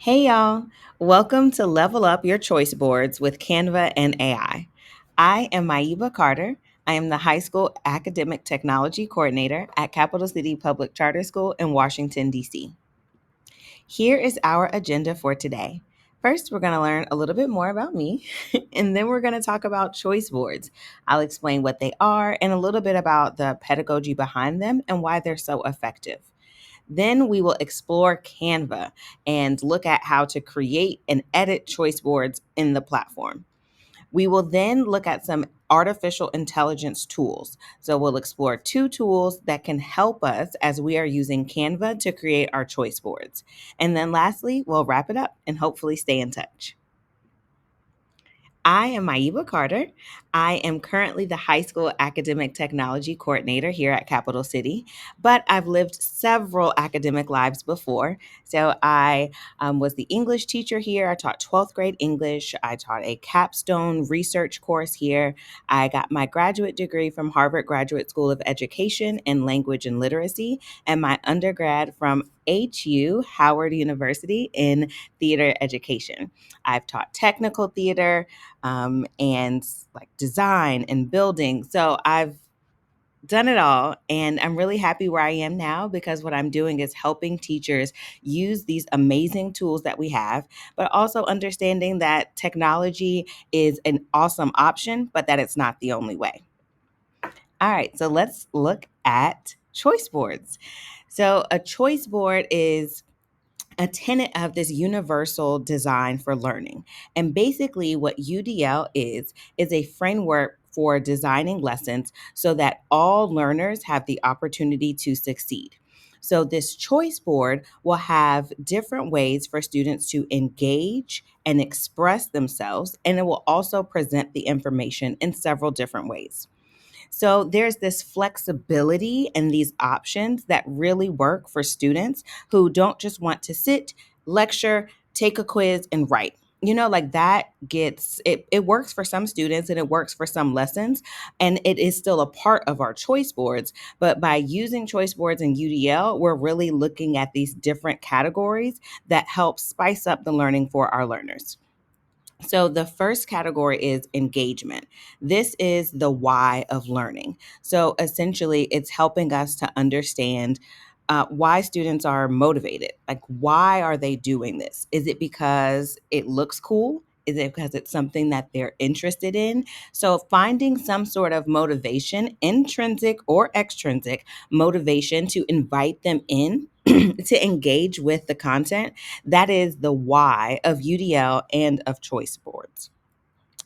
Hey y'all, welcome to Level Up Your Choice Boards with Canva and AI. I am Maiba Carter. I am the High School Academic Technology Coordinator at Capital City Public Charter School in Washington, D.C. Here is our agenda for today. First, we're going to learn a little bit more about me, and then we're going to talk about choice boards. I'll explain what they are and a little bit about the pedagogy behind them and why they're so effective. Then we will explore Canva and look at how to create and edit choice boards in the platform. We will then look at some artificial intelligence tools. So we'll explore two tools that can help us as we are using Canva to create our choice boards. And then lastly, we'll wrap it up and hopefully stay in touch. I am Maiba Carter. I am currently the high school academic technology coordinator here at Capital City, but I've lived several academic lives before. So I was the English teacher here. I taught 12th grade English. I taught a capstone research course here. I got my graduate degree from Harvard Graduate School of Education in Language and Literacy, and my undergrad from Howard University in theater education. I've taught technical theater and like design and building. So I've done it all. And I'm really happy where I am now because what I'm doing is helping teachers use these amazing tools that we have, but also understanding that technology is an awesome option, but that it's not the only way. All right, so let's look at choice boards. So, a choice board is a tenet of this universal design for learning. And basically, what UDL is a framework for designing lessons so that all learners have the opportunity to succeed. So, this choice board will have different ways for students to engage and express themselves, and it will also present the information in several different ways. So there's this flexibility and these options that really work for students who don't just want to sit, lecture, take a quiz, and write. Like that it works for some students and it works for some lessons, and it is still a part of our choice boards. But by using choice boards in UDL, we're really looking at these different categories that help spice up the learning for our learners. So, the first category is engagement. This is the why of learning. So, essentially, it's helping us to understand why students are motivated. Like, why are they doing this? Is it because it looks cool? Is it because it's something that they're interested in? So, finding some sort of motivation, intrinsic or extrinsic motivation to invite them in to engage with the content, that is the why of UDL and of choice boards.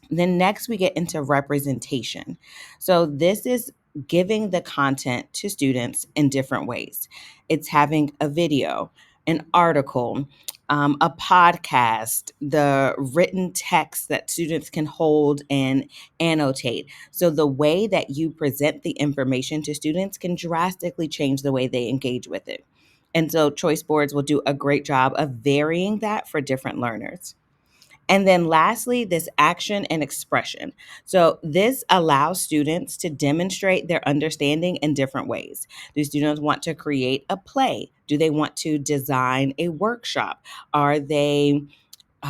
Then next we get into representation. So this is giving the content to students in different ways. It's having a video, an article, a podcast, the written text that students can hold and annotate. So the way that you present the information to students can drastically change the way they engage with it. And so choice boards will do a great job of varying that for different learners. And then lastly, this action and expression. So this allows students to demonstrate their understanding in different ways. Do students want to create a play? Do they want to design a workshop? Are they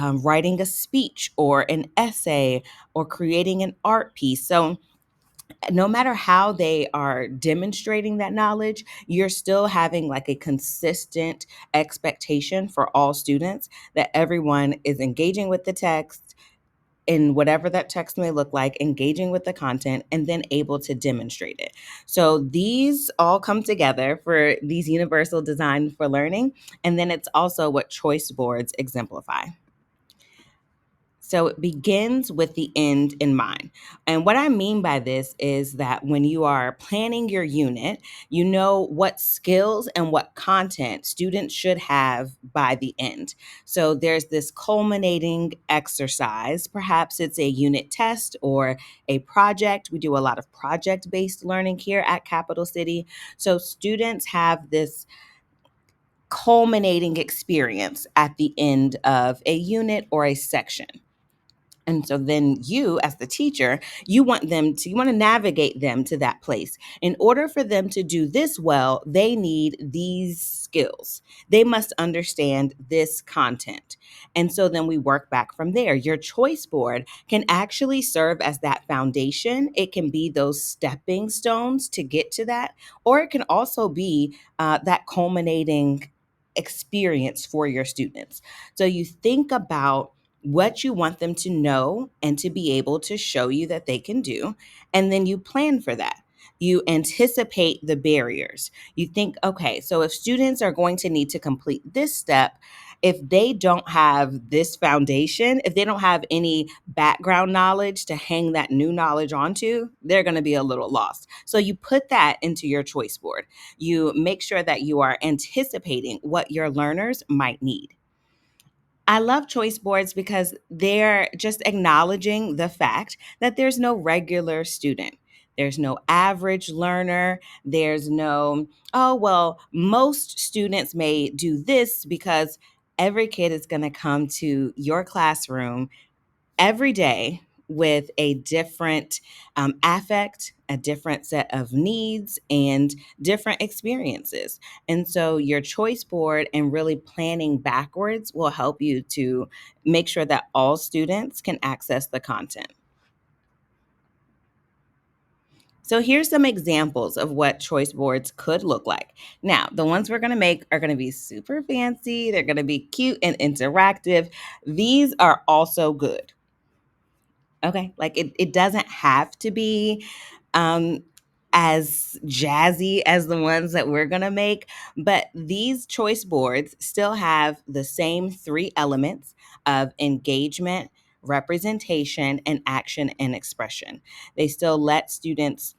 writing a speech or an essay or creating an art piece? So no matter how they are demonstrating that knowledge, you're still having like a consistent expectation for all students that everyone is engaging with the text in whatever that text may look like, engaging with the content, and then able to demonstrate it. So these all come together for these universal design for learning. And then it's also what choice boards exemplify. So it begins with the end in mind. And what I mean by this is that when you are planning your unit, you know what skills and what content students should have by the end. So there's this culminating exercise. Perhaps it's a unit test or a project. We do a lot of project based learning here at Capital City. So students have this culminating experience at the end of a unit or a section. And so then you, as the teacher, you want to navigate them to that place. In order for them to do this well, they need these skills. They must understand this content. And so then we work back from there. Your choice board can actually serve as that foundation. It can be those stepping stones to get to that, or it can also be that culminating experience for your students. So you think about what you want them to know and to be able to show you that they can do. And then you plan for that. You anticipate the barriers. You think, okay, so if students are going to need to complete this step, if they don't have this foundation, if they don't have any background knowledge to hang that new knowledge onto, they're going to be a little lost. So you put that into your choice board. You make sure that you are anticipating what your learners might need. I love choice boards because they're just acknowledging the fact that there's no regular student. There's no average learner. There's no, oh, well, most students may do this because every kid is going to come to your classroom every day with a different affect, a different set of needs, and different experiences. And so, your choice board and really planning backwards will help you to make sure that all students can access the content. So, here's some examples of what choice boards could look like. Now, the ones we're going to make are going to be super fancy, they're going to be cute and interactive. These are also good. Okay, like it doesn't have to be um as jazzy as the ones that we're going to make, but these choice boards still have the same three elements of engagement, representation, and action and expression. They still let students,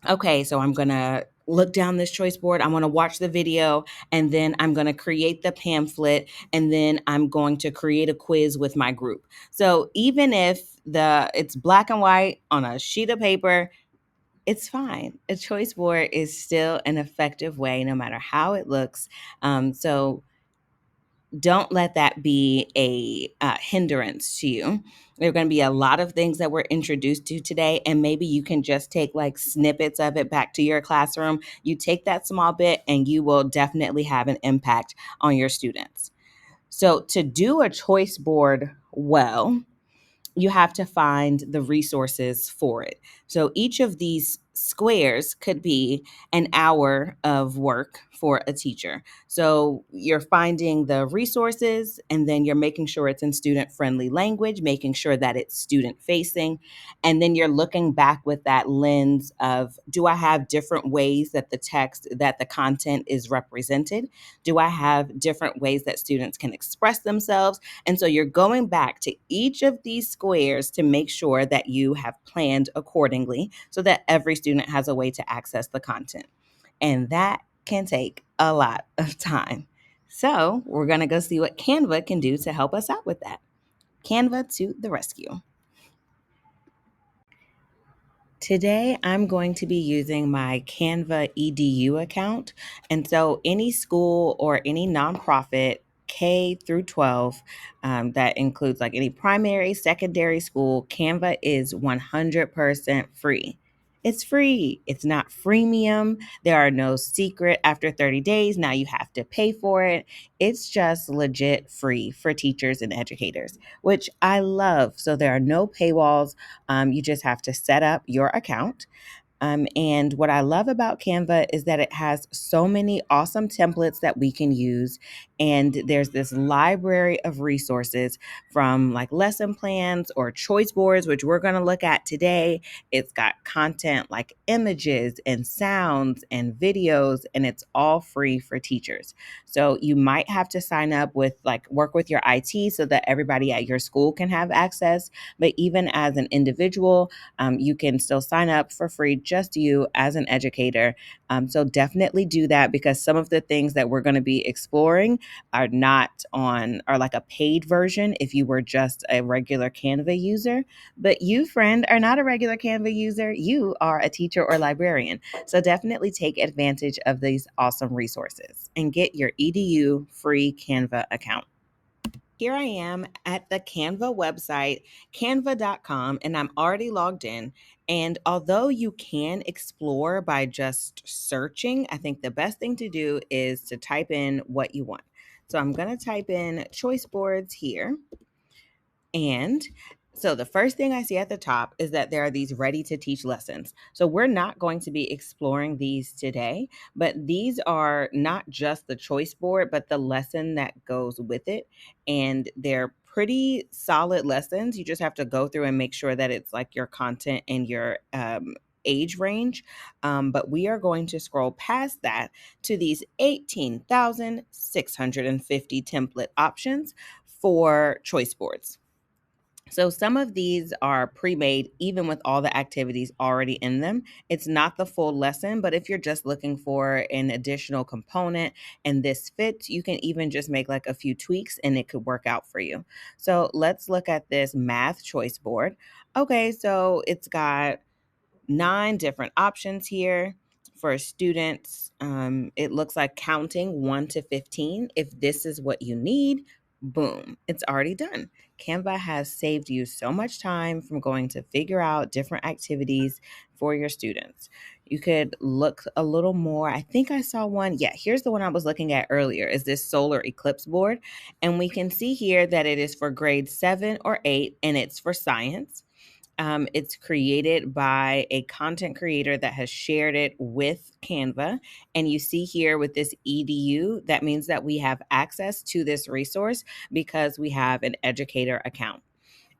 okay, so I'm going to look down this choice board. I want to watch the video, and then I'm going to create the pamphlet, and then I'm going to create a quiz with my group. So even if it's black and white on a sheet of paper, it's fine. A choice board is still an effective way, no matter how it looks. So don't let that be a hindrance to you. There are going to be a lot of things that we're introduced to today, and maybe you can just take like snippets of it back to your classroom. You take that small bit, and you will definitely have an impact on your students. So, to do a choice board well, you have to find the resources for it. So each of these squares could be an hour of work for a teacher. So you're finding the resources, and then you're making sure it's in student friendly language, making sure that it's student facing. And then you're looking back with that lens of, do I have different ways that the content is represented? Do I have different ways that students can express themselves? And so you're going back to each of these squares to make sure that you have planned accordingly so that every student has a way to access the content. And that can take a lot of time. So we're going to go see what Canva can do to help us out with that. Canva to the rescue. Today, I'm going to be using my Canva EDU account. And so, any school or any nonprofit, K through 12, that includes like any primary, secondary school, Canva is 100% free. It's free. It's not freemium. There are no secret after 30 days. Now you have to pay for it. It's just legit free for teachers and educators, which I love. So there are no paywalls. You just have to set up your account. And what I love about Canva is that it has so many awesome templates that we can use. And there's this library of resources from like lesson plans or choice boards, which we're going to look at today. It's got content like images and sounds and videos, and it's all free for teachers. So you might have to sign up with like work with your IT so that everybody at your school can have access. But even as an individual, you can still sign up for free, just you as an educator. So definitely do that, because some of the things that we're going to be exploring are like a paid version if you were just a regular Canva user. But you, friend, are not a regular Canva user. You are a teacher or librarian. So definitely take advantage of these awesome resources and get your EDU free Canva account. Here I am at the Canva website, canva.com, and I'm already logged in. And although you can explore by just searching, I think the best thing to do is to type in what you want. So I'm going to type in choice boards here. And so the first thing I see at the top is that there are these ready to teach lessons. So we're not going to be exploring these today, but these are not just the choice board, but the lesson that goes with it. And they're pretty solid lessons. You just have to go through and make sure that it's like your content and your age range. But we are going to scroll past that to these 18,650 template options for choice boards. So some of these are pre-made even with all the activities already in them. It's not the full lesson, but if you're just looking for an additional component and this fits, you can even just make like a few tweaks and it could work out for you. So let's look at this math choice board. Okay, so it's got 9 different options here for students. It looks like counting 1 to 15. If this is what you need, boom, it's already done. Canva has saved you so much time from going to figure out different activities for your students. You could look a little more. I think I saw one. Yeah, here's the one I was looking at earlier is this solar eclipse board. And we can see here that it is for grade 7 or 8 and it's for science. It's created by a content creator that has shared it with Canva. And you see here with this EDU, that means that we have access to this resource because we have an educator account.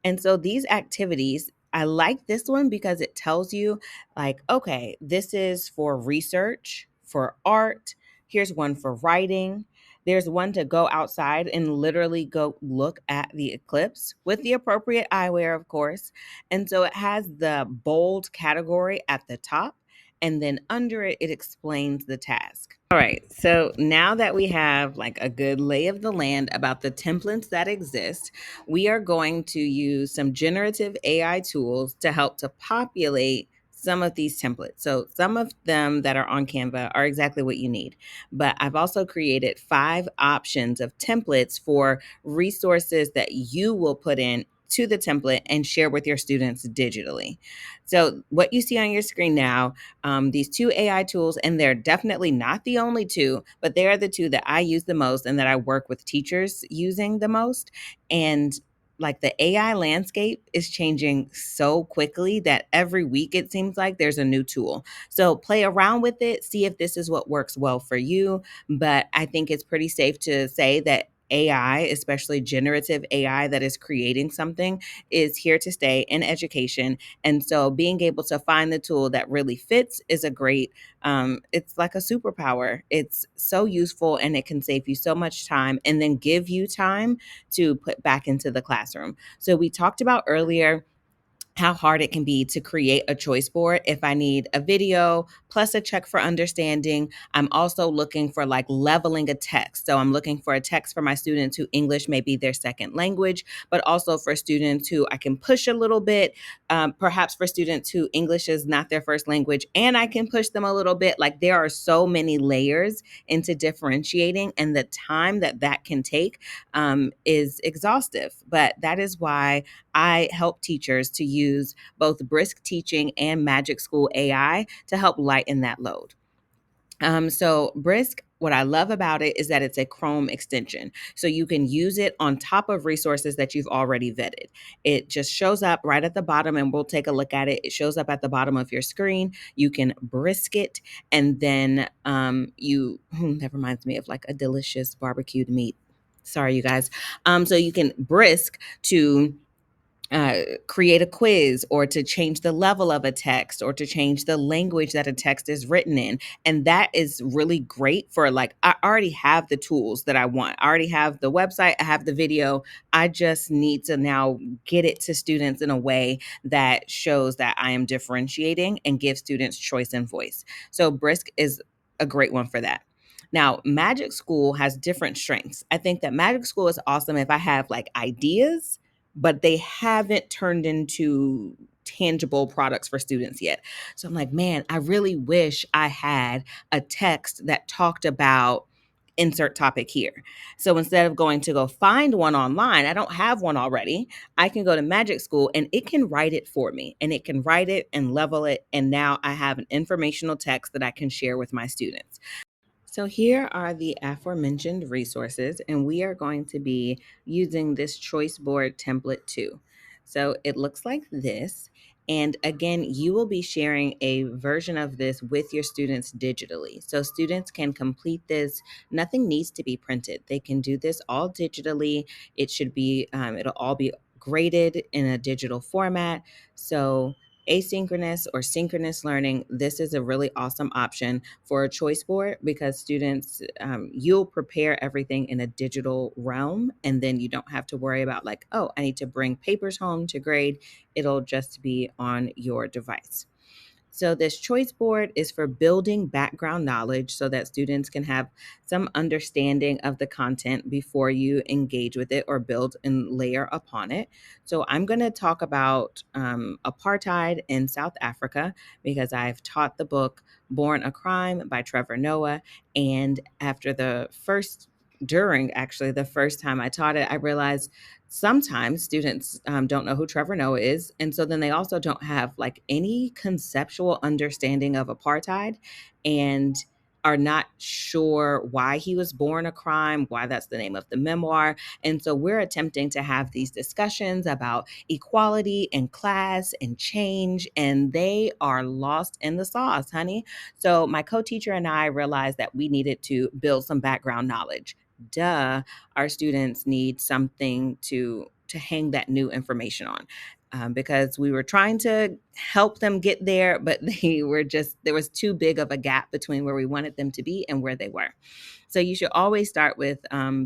And so these activities, I like this one because it tells you, like, okay, this is for research, for art. Here's one for writing. There's one to go outside and literally go look at the eclipse with the appropriate eyewear, of course. And so it has the bold category at the top. And then under it, it explains the task. All right, so now that we have like a good lay of the land about the templates that exist, we are going to use some generative AI tools to help to populate some of these templates. So some of them that are on Canva are exactly what you need. But I've also created 5 options of templates for resources that you will put in to the template and share with your students digitally. So what you see on your screen now, these 2 AI tools, and they're definitely not the only 2, but they are the 2 that I use the most and that I work with teachers using the most. And like the AI landscape is changing so quickly that every week it seems like there's a new tool. So play around with it, see if this is what works well for you. But I think it's pretty safe to say that AI, especially generative AI that is creating something, is here to stay in education. And so being able to find the tool that really fits is a great, it's like a superpower. It's so useful and it can save you so much time and then give you time to put back into the classroom. So we talked about earlier how hard it can be to create a choice board if I need a video plus a check for understanding. I'm also looking for like leveling a text. So I'm looking for a text for my students who English may be their second language, but also for students who I can push a little bit, perhaps for students who English is not their first language and I can push them a little bit. Like there are so many layers into differentiating, and the time that that can take is exhaustive. But that is why I help teachers to use both Brisk Teaching and Magic School AI to help lighten that load. So Brisk, what I love about it is that it's a Chrome extension. So you can use it on top of resources that you've already vetted. It just shows up right at the bottom, and we'll take a look at it. It shows up at the bottom of your screen. You can brisk it, and then that reminds me of like a delicious barbecued meat. Sorry, you guys. So you can brisk to create a quiz or to change the level of a text or to change the language that a text is written in. And that is really great for like, I already have the tools that I want. I already have the website, I have the video. I just need to now get it to students in a way that shows that I am differentiating and give students choice and voice. So Brisk is a great one for that. Now, Magic School has different strengths. I think that Magic School is awesome if I have like ideas but they haven't turned into tangible products for students yet. So I'm like, man, I really wish I had a text that talked about insert topic here. So instead of going to go find one online, I don't have one already. I can go to Magic School and it can write it for me, and it can write it and level it. And now I have an informational text that I can share with my students. So here are the aforementioned resources, and we are going to be using this choice board template too. So it looks like this. And again, you will be sharing a version of this with your students digitally. So students can complete this. Nothing needs to be printed. They can do this all digitally. It should be, it'll all be graded in a digital format. So asynchronous or synchronous learning, this is a really awesome option for a choice board because students, you'll prepare everything in a digital realm, and then you don't have to worry about like, oh, I need to bring papers home to grade. It'll just be on your device. So, this choice board is for building background knowledge so that students can have some understanding of the content before you engage with it or build and layer upon it. So, I'm going to talk about apartheid in South Africa because I've taught the book Born a Crime by Trevor Noah. And after the first, during actually the first time I taught it, I realized sometimes students don't know who Trevor Noah is. And so then they also don't have like any conceptual understanding of apartheid and are not sure why he was born a crime, why that's the name of the memoir. And so we're attempting to have these discussions about equality and class and change, and they are lost in the sauce, honey. So my co-teacher and I realized that we needed to build some background knowledge. Duh, our students need something to hang that new information on, because we were trying to help them get there, but they were just, there was too big of a gap between where we wanted them to be and where they were. So you should always start with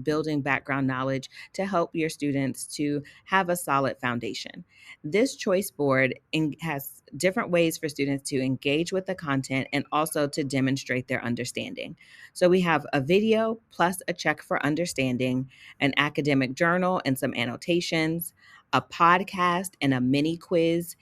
building background knowledge to help your students to have a solid foundation. This choice board has different ways for students to engage with the content and also to demonstrate their understanding. So we have a video plus a check for understanding, an academic journal and some annotations, a podcast and a mini quiz.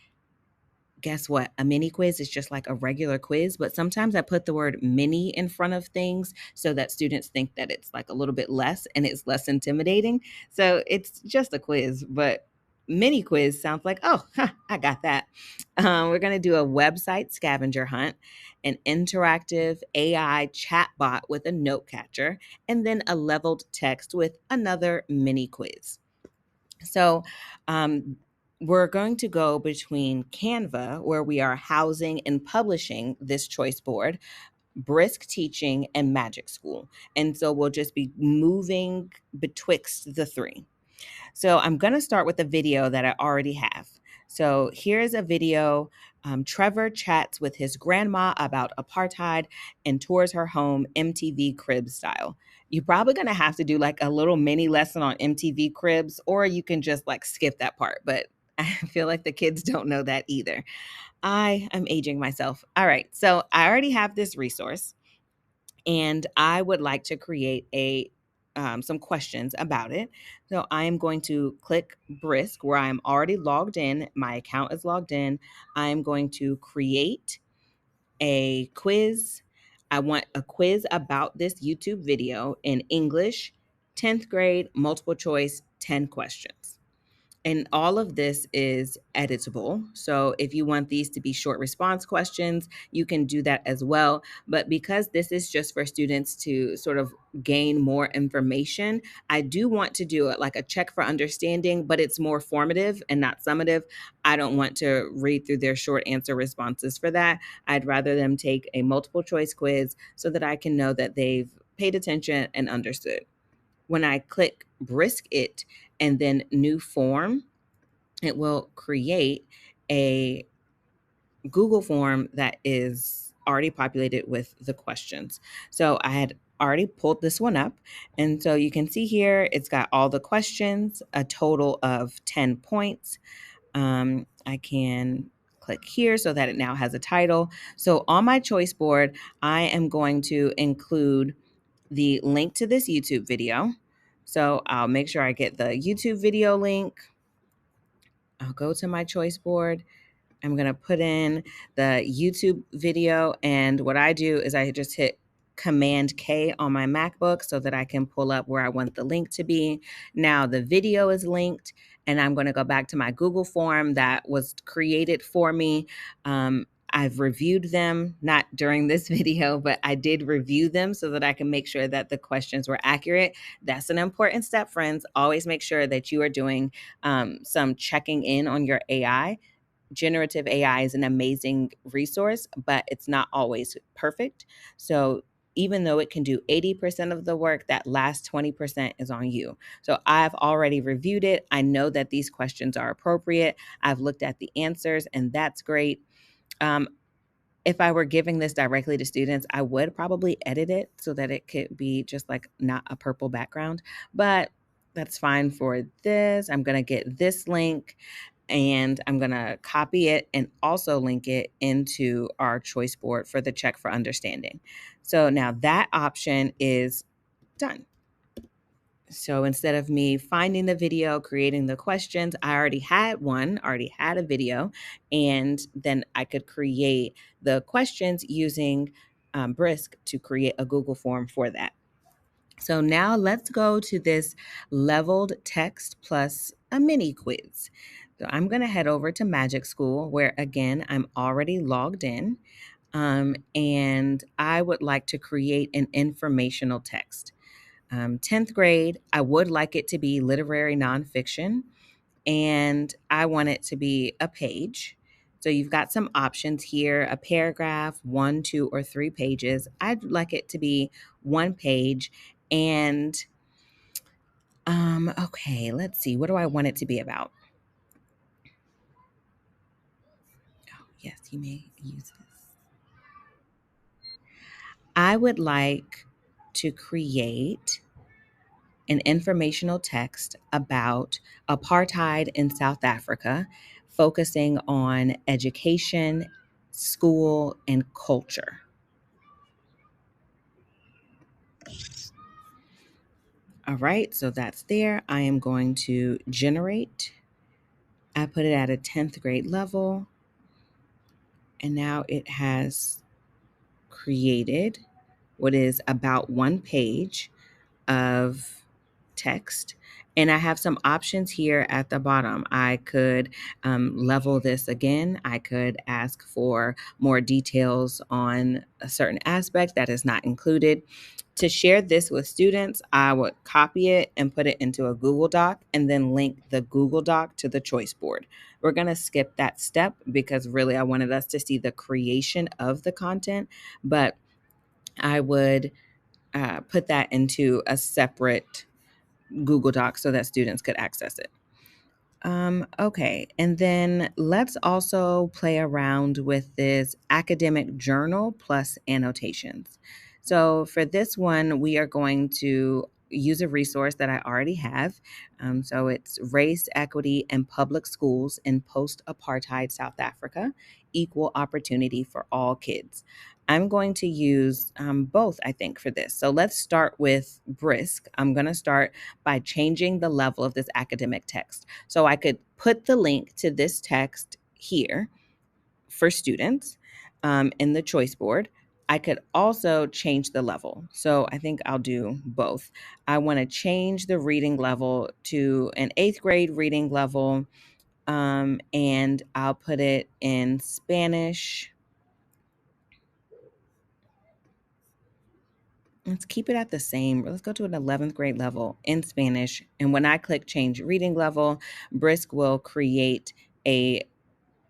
Guess what? A mini quiz is just like a regular quiz, but sometimes I put the word mini in front of things so that students think that it's like a little bit less and it's less intimidating. So it's just a quiz, but mini quiz sounds like, oh, huh, I got that. We're going to do a website scavenger hunt, an interactive AI chatbot with a note catcher, and then a leveled text with another mini quiz. So, we're going to go between Canva, where we are housing and publishing this choice board, Brisk Teaching, and Magic School. And so we'll just be moving betwixt the three. So I'm going to start with a video that I already have. So here's a video. Trevor chats with his grandma about apartheid and tours her home MTV Cribs style. You're probably going to have to do like a little mini lesson on MTV Cribs, or you can just like skip that part. But I feel like the kids don't know that either. I am aging myself. All right. So I already have this resource, and I would like to create a some questions about it. So I am going to click Brisk where I am already logged in. My account is logged in. I am going to create a quiz. I want a quiz about this YouTube video in English, 10th grade, multiple choice, 10 questions. And all of this is editable. So if you want these to be short response questions, you can do that as well. But because this is just for students to sort of gain more information, I do want to do it like a check for understanding, but it's more formative and not summative. I don't want to read through their short answer responses for that. I'd rather them take a multiple choice quiz so that I can know that they've paid attention and understood. When I click Brisk It and then new form, it will create a Google form that is already populated with the questions. So I had already pulled this one up. And so you can see here, it's got all the questions, a total of 10 points. I can click here so that it now has a title. So on my choice board, I am going to include the link to this YouTube video. So I'll make sure I get the YouTube video link. I'll go to my choice board. I'm going to put in the YouTube video. And what I do is I just hit Command K on my MacBook so that I can pull up where I want the link to be. Now the video is linked, and I'm going to go back to my Google form that was created for me. I've reviewed them, not during this video, but I did review them so that I can make sure that the questions were accurate. That's an important step, friends. Always make sure that you are doing some checking in on your AI. Generative AI is an amazing resource, but it's not always perfect. So even though it can do 80% of the work, that last 20% is on you. So I've already reviewed it. I know that these questions are appropriate. I've looked at the answers, and that's great. Um, if I were giving this directly to students, I would probably edit it so that it could be just like not a purple background, but that's fine for this. I'm going to get this link and I'm going to copy it and also link it into our choice board for the check for understanding. So now that option is done. So instead of me finding the video, creating the questions, I already had one, already had a video, and then I could create the questions using Brisk to create a Google form for that. So now let's go to this leveled text plus a mini quiz. So I'm going to head over to Magic School where, again, I'm already logged in. And I would like to create an informational text. 10th grade, I would like it to be literary nonfiction, and I want it to be a page. So you've got some options here, a paragraph, 1, 2, or 3 pages. I'd like it to be 1 page. And okay, let's see. What do I want it to be about? Oh, yes, you may use this. I would like to create an informational text about apartheid in South Africa, focusing on education, school, and culture. All right, so that's there. I am going to generate. I put it at a 10th grade level, and now it has created what is about 1 page of text. And I have some options here at the bottom. I could level this again. I could ask for more details on a certain aspect that is not included. To share this with students, I would copy it and put it into a Google Doc and then link the Google Doc to the choice board. We're going to skip that step because really I wanted us to see the creation of the content, but I would put that into a separate Google Doc so that students could access it. Okay, and then let's also play around with this academic journal plus annotations. So for this one, we are going to use a resource that I already have. So it's Race, Equity, and Public Schools in Post-Apartheid South Africa, Equal Opportunity for All Kids. I'm going to use both, I think, for this. So let's start with Brisk. I'm going to start by changing the level of this academic text. So I could put the link to this text here for students in the choice board. I could also change the level. So I think I'll do both. I want to change the reading level to an 8th grade reading level, and I'll put it in Spanish. Let's keep it at the same. Let's go to an 11th grade level in Spanish. And when I click change reading level, Brisk will create a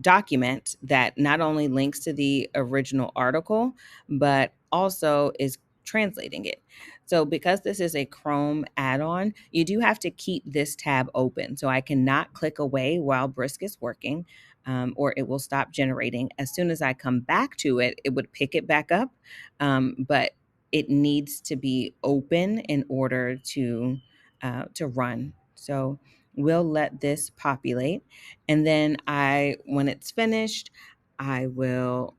document that not only links to the original article, but also is translating it. So because this is a Chrome add-on, you do have to keep this tab open. So I cannot click away while Brisk is working, or it will stop generating. As soon as I come back to it, it would pick it back up, but it needs to be open in order to run. So we'll let this populate. And then when it's finished, I will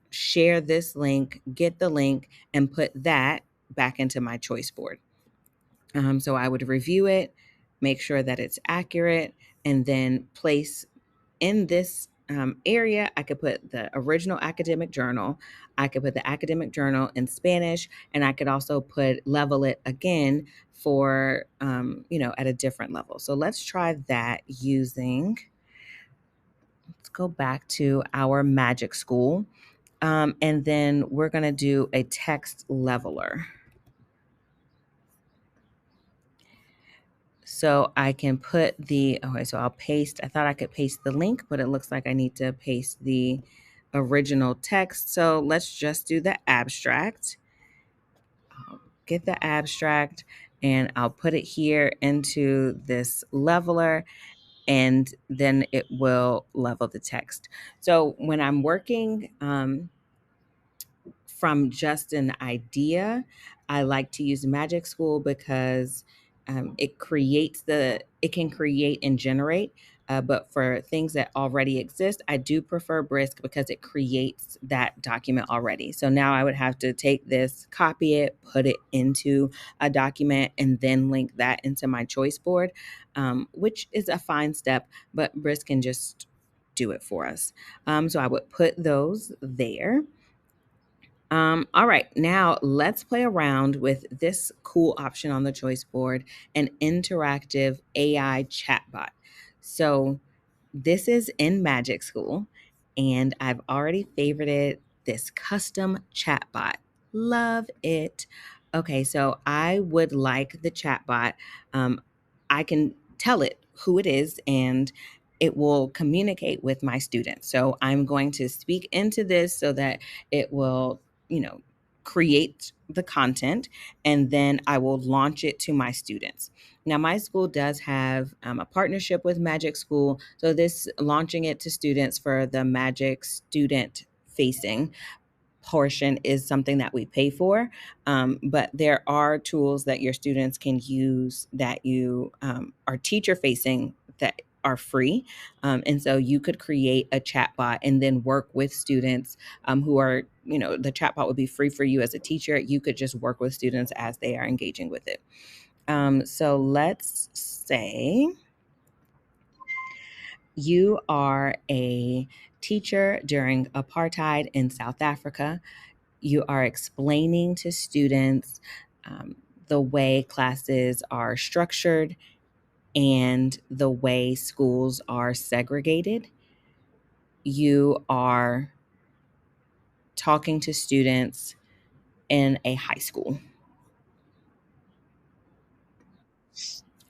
share this link, get the link, and put that back into my choice board. So I would review it, make sure that it's accurate, and then place in this area, I could put the original academic journal. I could put the academic journal in Spanish, and I could also put level it again for, at a different level. So let's try that using, let's go back to our Magic School. And then we're going to do a text leveler. So I can put okay, so I'll paste. I thought I could paste the link, but it looks like I need to paste the original text. So let's just do the abstract. I'll get the abstract and I'll put it here into this leveler, and then it will level the text. So when I'm working, from just an idea, I like to use Magic School because it can create and generate. But for things that already exist, I do prefer Brisk because it creates that document already. So now I would have to take this, copy it, put it into a document, and then link that into my choice board, which is a fine step, but Brisk can just do it for us. So I would put those there. All right, now let's play around with this cool option on the choice board, an interactive AI chatbot. So this is in Magic School, and I've already favorited this custom chatbot. Love it. Okay, so I would like the chatbot. I can tell it who it is, and it will communicate with my students. So I'm going to speak into this so that it will, you know, create the content, and then I will launch it to my students. Now, my school does have a partnership with Magic School. So, this launching it to students for the Magic student facing portion is something that we pay for. But there are tools that your students can use that you are teacher facing that are free. And so you could create a chatbot and then work with students who are, the chatbot would be free for you as a teacher. You could just work with students as they are engaging with it. So let's say you are a teacher during apartheid in South Africa. You are explaining to students the way classes are structured and the way schools are segregated. You are talking to students in a high school.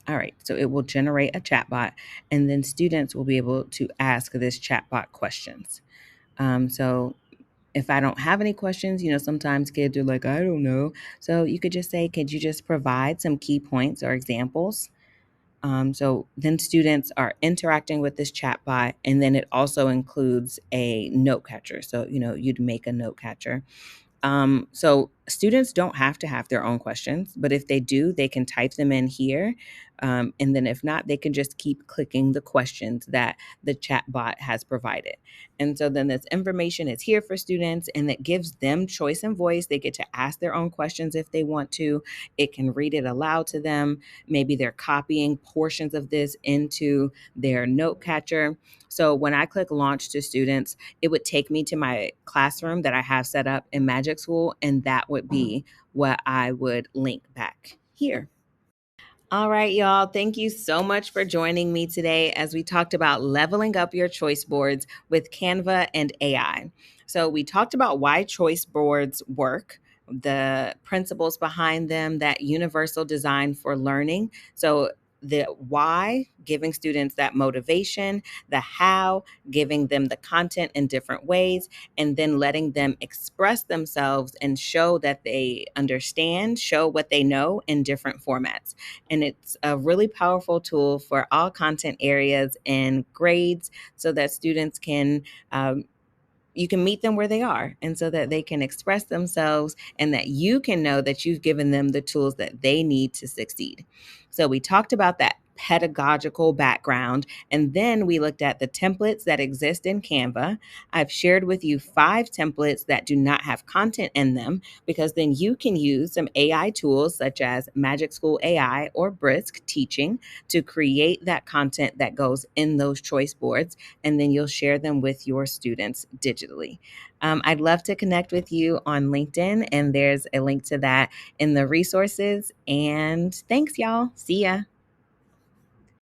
All right, so it will generate a chatbot, and then students will be able to ask this chatbot questions. So if I don't have any questions, sometimes kids are like, I don't know. So you could just say, could you just provide some key points or examples? So then students are interacting with this chatbot, and then it also includes a note catcher. So, you'd make a note catcher. So students don't have to have their own questions, but if they do, they can type them in here. And then if not, they can just keep clicking the questions that the chat bot has provided. And so then this information is here for students, and it gives them choice and voice. They get to ask their own questions if they want to. It can read it aloud to them. Maybe they're copying portions of this into their note catcher. So when I click launch to students, it would take me to my classroom that I have set up in Magic School, and that would be what I would link back here. All right, y'all. Thank you so much for joining me today as we talked about leveling up your choice boards with Canva and AI. So, we talked about why choice boards work, the principles behind them, that universal design for learning. So, the why, giving students that motivation, the how, giving them the content in different ways, and then letting them express themselves and show that they understand, show what they know in different formats. And it's a really powerful tool for all content areas and grades so that students can. You can meet them where they are, and so that they can express themselves and that you can know that you've given them the tools that they need to succeed. So, we talked about that pedagogical background. And then we looked at the templates that exist in Canva. I've shared with you 5 templates that do not have content in them, because then you can use some AI tools such as Magic School AI or Brisk Teaching to create that content that goes in those choice boards, and then you'll share them with your students digitally. I'd love to connect with you on LinkedIn, and there's a link to that in the resources. And thanks, y'all. See ya.